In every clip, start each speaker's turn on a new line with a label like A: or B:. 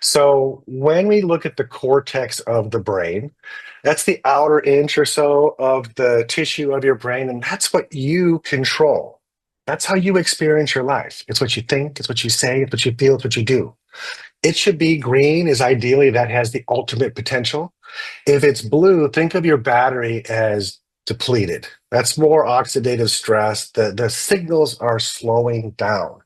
A: So when we look at the cortex of the brain, that's the outer inch or so of the tissue of your brain, and that's what you control. That's how you experience your life. It's what you think, it's what you say, it's what you feel, it's what you do. It should be green, is ideally that has the ultimate potential. If it's blue, think of your battery as depleted. That's more oxidative stress. The signals are slowing down.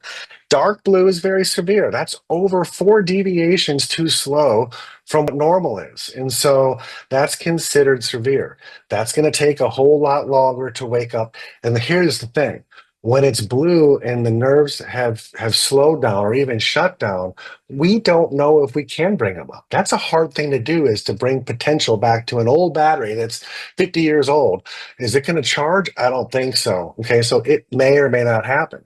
A: Dark blue is very severe. That's over 4 deviations too slow from what normal is. And so that's considered severe. That's going to take a whole lot longer to wake up. And here's the thing. When it's blue and the nerves have slowed down or even shut down, we don't know if we can bring them up. That's a hard thing to do, is to bring potential back to an old battery that's 50 years old. Is it going to charge? I don't think so. Okay, so it may or may not happen.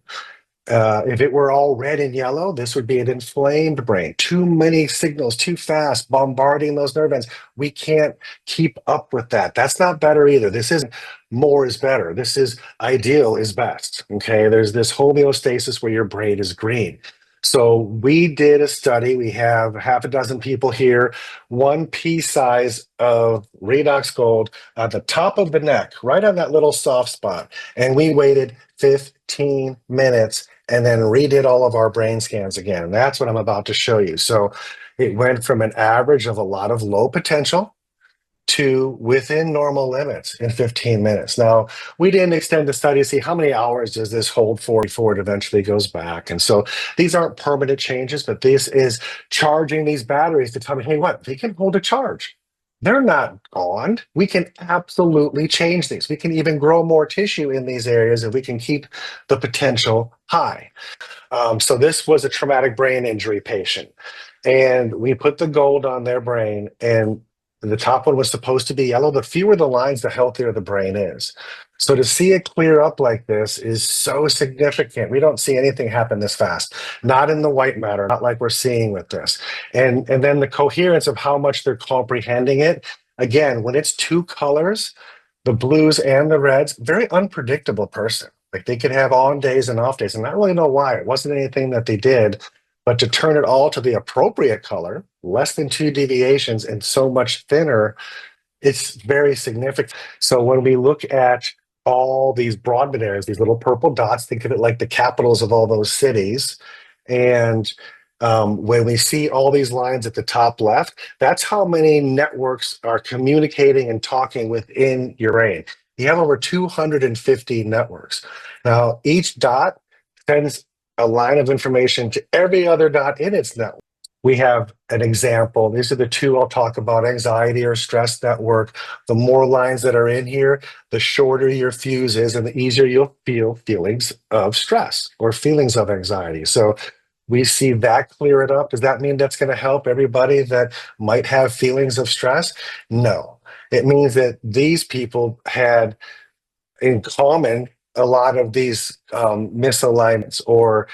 A: If it were all red and yellow, this would be an inflamed brain. Too many signals, too fast, bombarding those nerve ends. We can't keep up with that. That's not better either. This isn't more is better. This is ideal is best. Okay, there's this homeostasis where your brain is green. So we did a study. We have half a dozen people here, one pea size of RedoxGold at the top of the neck, right on that little soft spot. And we waited 15 minutes and then redid all of our brain scans again. And that's what I'm about to show you. So it went from an average of a lot of low potential to within normal limits in 15 minutes. Now, we didn't extend the study to see how many hours does this hold for before it eventually goes back. And so these aren't permanent changes, but this is charging these batteries to tell me, hey, what? They can hold a charge. They're not gone. We can absolutely change these. We can even grow more tissue in these areas if we can keep the potential high. So this was a traumatic brain injury patient, and we put the gold on their brain, and the top one was supposed to be yellow. The fewer the lines, the healthier the brain is. So to see it clear up like this is so significant. We don't see anything happen this fast, not in the white matter, not like we're seeing with this. And then the coherence of how much they're comprehending it. Again, when it's two colors, the blues and the reds, very unpredictable person. Like they could have on days and off days, and I don't really know why. It wasn't anything that they did, but to turn it all to the appropriate color, less than 2 deviations and so much thinner, it's very significant. So when we look at all these Broadman areas, these little purple dots, think of it like the capitals of all those cities. And when we see all these lines at the top left, that's how many networks are communicating and talking within your brain. You have over 250 networks. Now, each dot sends a line of information to every other dot in its network. We have an example. These are the two I'll talk about: anxiety or stress network. The more lines that are in here, the shorter your fuse is and the easier you'll feel feelings of stress or feelings of anxiety. So we see that clear it up. Does that mean that's going to help everybody that might have feelings of stress? No. It means that these people had in common a lot of these misalignments or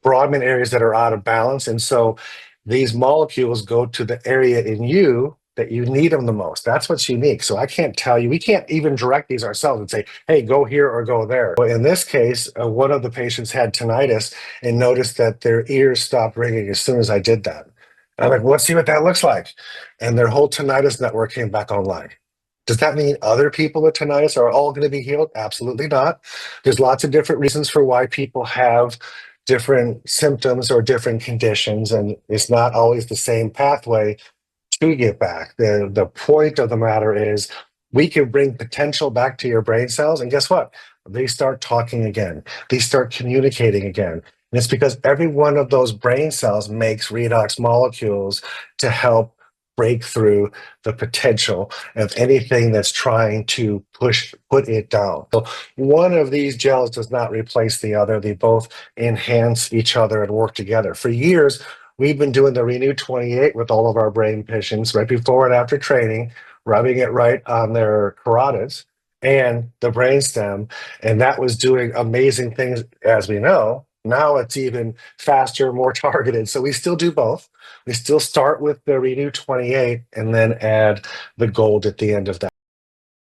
A: Broadman areas that are out of balance. And so these molecules go to the area in you that you need them the most. That's what's unique. So I can't tell you, we can't even direct these ourselves and say, hey, go here or go there. But in this case, one of the patients had tinnitus and noticed that their ears stopped ringing as soon as I did that. I'm like, well, let's see what that looks like. And their whole tinnitus network came back online. Does that mean other people with tinnitus are all going to be healed? Absolutely not. There's lots of different reasons for why people have different symptoms or different conditions, and it's not always the same pathway to get back. The point of the matter is we can bring potential back to your brain cells, and guess what? They start talking again. They start communicating again. And it's because every one of those brain cells makes redox molecules to help break through the potential of anything that's trying to put it down. So one of these gels does not replace the other. They both enhance each other and work together. For years, we've been doing the Renew 28 with all of our brain patients right before and after training, rubbing it right on their carotids and the brainstem, and that was doing amazing things, as we know. Now it's even faster, more targeted. So we still do both. We still start with the Renew 28 and then add the gold at the end of that.